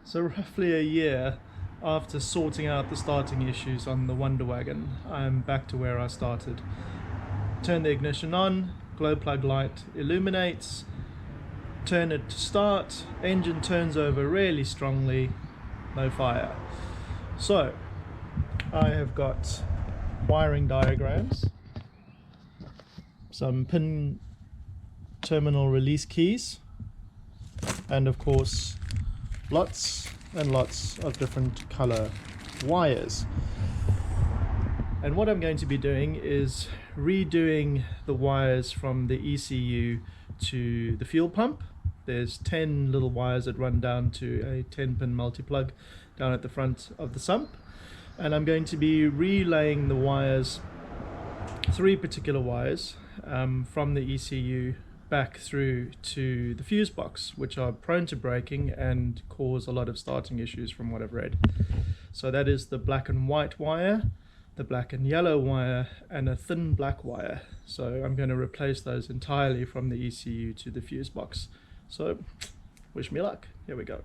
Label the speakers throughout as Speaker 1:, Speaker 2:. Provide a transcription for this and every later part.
Speaker 1: So roughly a year after sorting out the starting issues on the Wonder Wagon, I'm back to where I started. Turn the ignition on, glow plug light illuminates, turn it to start, engine turns over really strongly, no fire. So I have got wiring diagrams, some pin terminal release keys, and of course lots and lots of different color wires. And what I'm going to be doing is redoing the wires from the ECU to the fuel pump. There's 10 little wires that run down to a 10-pin multi-plug down at the front of the sump, and I'm going to be relaying the wires, 3 particular wires, from the ECU back through to the fuse box, which are prone to breaking and cause a lot of starting issues from what I've read. So that is the black and white wire, the black and yellow wire, and a thin black wire. So I'm going to replace those entirely from the ECU to the fuse box. So wish me luck. Here we go.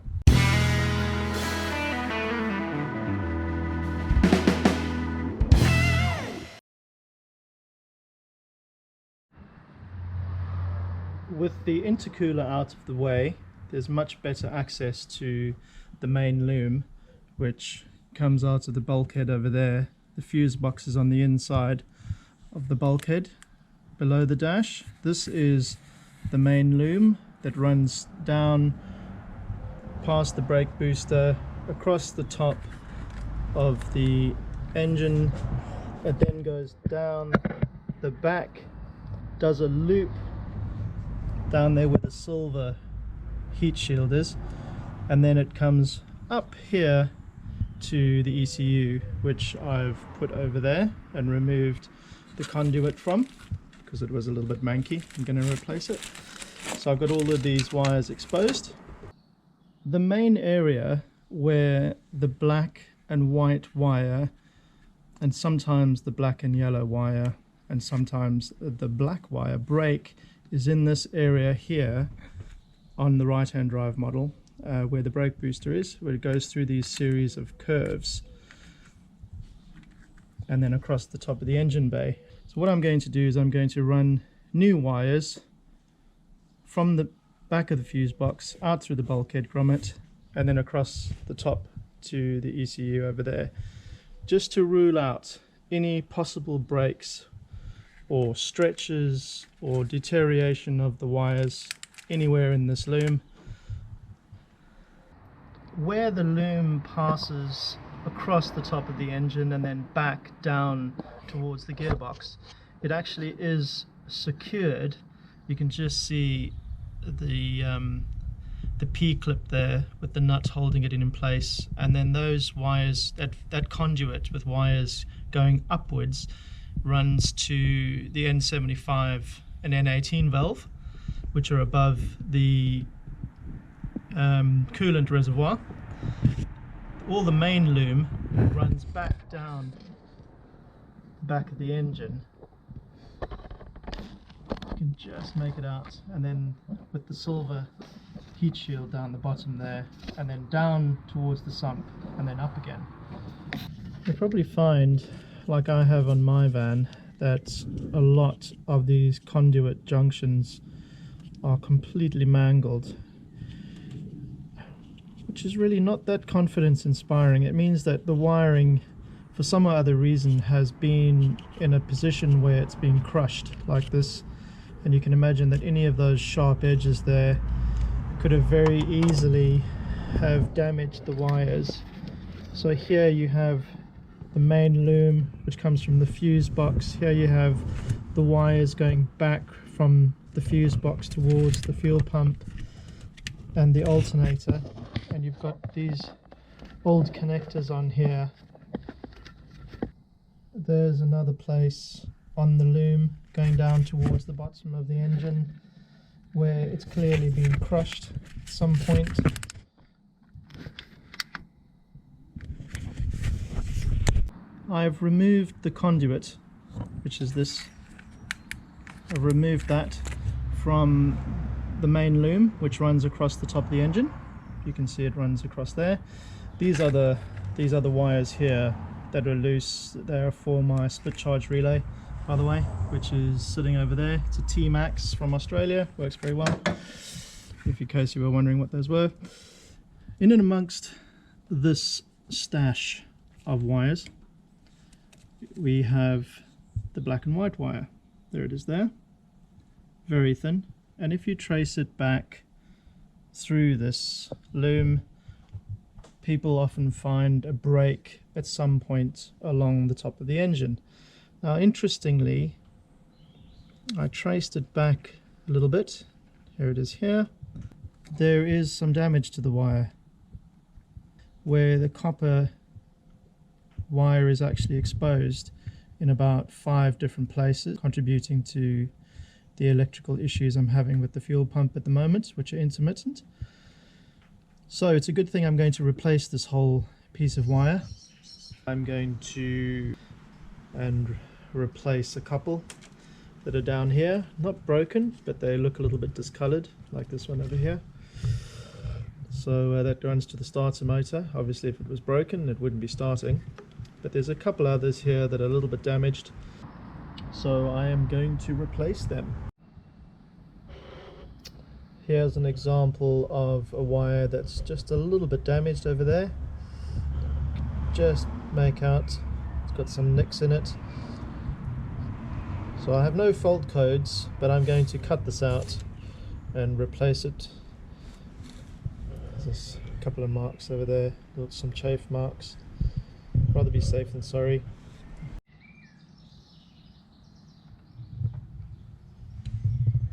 Speaker 1: With the intercooler out of the way, there's much better access to the main loom, which comes out of the bulkhead over there. The fuse box is on the inside of the bulkhead below the dash. This is the main loom that runs down past the brake booster, across the top of the engine. It then goes down the back, does a loop down there where the silver heat shield is, and then it comes up here to the ECU, which I've put over there and removed the conduit from because it was a little bit manky. I'm going to replace it. So I've got all of these wires exposed. The main area where the black and white wire, and sometimes the black and yellow wire, and sometimes the black wire break is in this area here on the right hand drive model, where the brake booster is, where it goes through these series of curves and then across the top of the engine bay. So what I'm going to do is I'm going to run new wires from the back of the fuse box out through the bulkhead grommet and then across the top to the ECU over there, just to rule out any possible breaks or stretches or deterioration of the wires anywhere in this loom. Where the loom passes across the top of the engine and then back down towards the gearbox, it actually is secured. You can just see the P-clip there with the nut holding it in place, and then those wires, that conduit with wires going upwards, runs to the N75 and N18 valve, which are above the coolant reservoir. All the main loom runs back down the back of the engine. You can just make it out, and then with the silver heat shield down the bottom there, and then down towards the sump and then up again. You'll probably find, like I have on my van, that a lot of these conduit junctions are completely mangled, which is really not that confidence inspiring. It means that the wiring, for some other reason, has been in a position where it's been crushed like this, and you can imagine that any of those sharp edges there could have very easily have damaged the wires. So here you have the main loom, which comes from the fuse box. Here you have the wires going back from the fuse box towards the fuel pump and the alternator, and you've got these old connectors on here. There's another place on the loom going down towards the bottom of the engine where it's clearly been crushed at some point. I've removed the conduit, which is this. I've removed that from the main loom, which runs across the top of the engine. You can see it runs across there. These are the wires here that are loose. They are for my split charge relay, by the way, which is sitting over there. It's a T-Max from Australia, works very well, if in case you were wondering what those were. In and amongst this stash of wires, we have the black and white wire. There it is there, very thin. And if you trace it back through this loom, people often find a break at some point along the top of the engine. Now, interestingly, I traced it back a little bit. Here it is here. There is some damage to the wire where the copper wire is actually exposed in about 5 different places, contributing to the electrical issues I'm having with the fuel pump at the moment, which are intermittent. So it's a good thing I'm going to replace this whole piece of wire. I'm going to replace a couple that are down here, not broken, but they look a little bit discolored, like this one over here. So that runs to the starter motor. Obviously, if it was broken, it wouldn't be starting. But there's a couple others here that are a little bit damaged, so I am going to replace them. Here's an example of a wire that's just a little bit damaged over there. Just make out it's got some nicks in it. So I have no fault codes, but I'm going to cut this out and replace it. There's a couple of marks over there, some chafe marks. Rather be safe than sorry.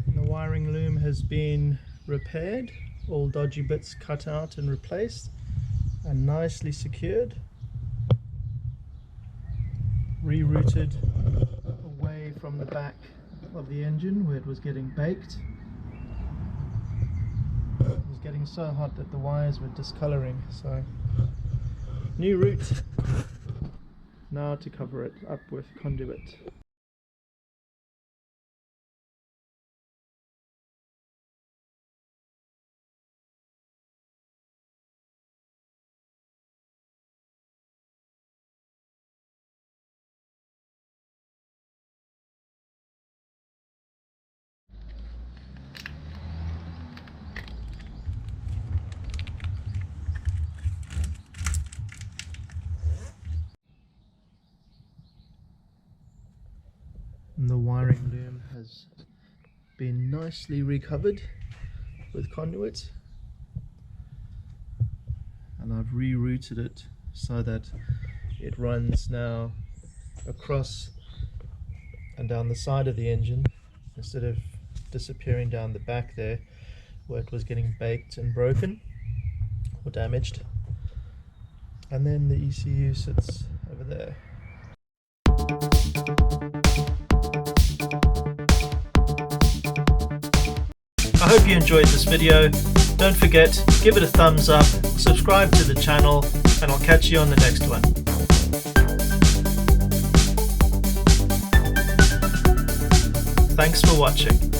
Speaker 1: The wiring loom has been repaired, all dodgy bits cut out and replaced, and nicely secured. Rerouted away from the back of the engine where it was getting baked. It was getting so hot that the wires were discoloring, so new route. Now to cover it up with conduit. And the wiring loom has been nicely recovered with conduit, and I've rerouted it so that it runs now across and down the side of the engine instead of disappearing down the back there where it was getting baked and broken or damaged. And then the ECU sits over there. I hope you enjoyed this video. Don't forget, give it a thumbs up, subscribe to the channel, and I'll catch you on the next one. Thanks for watching.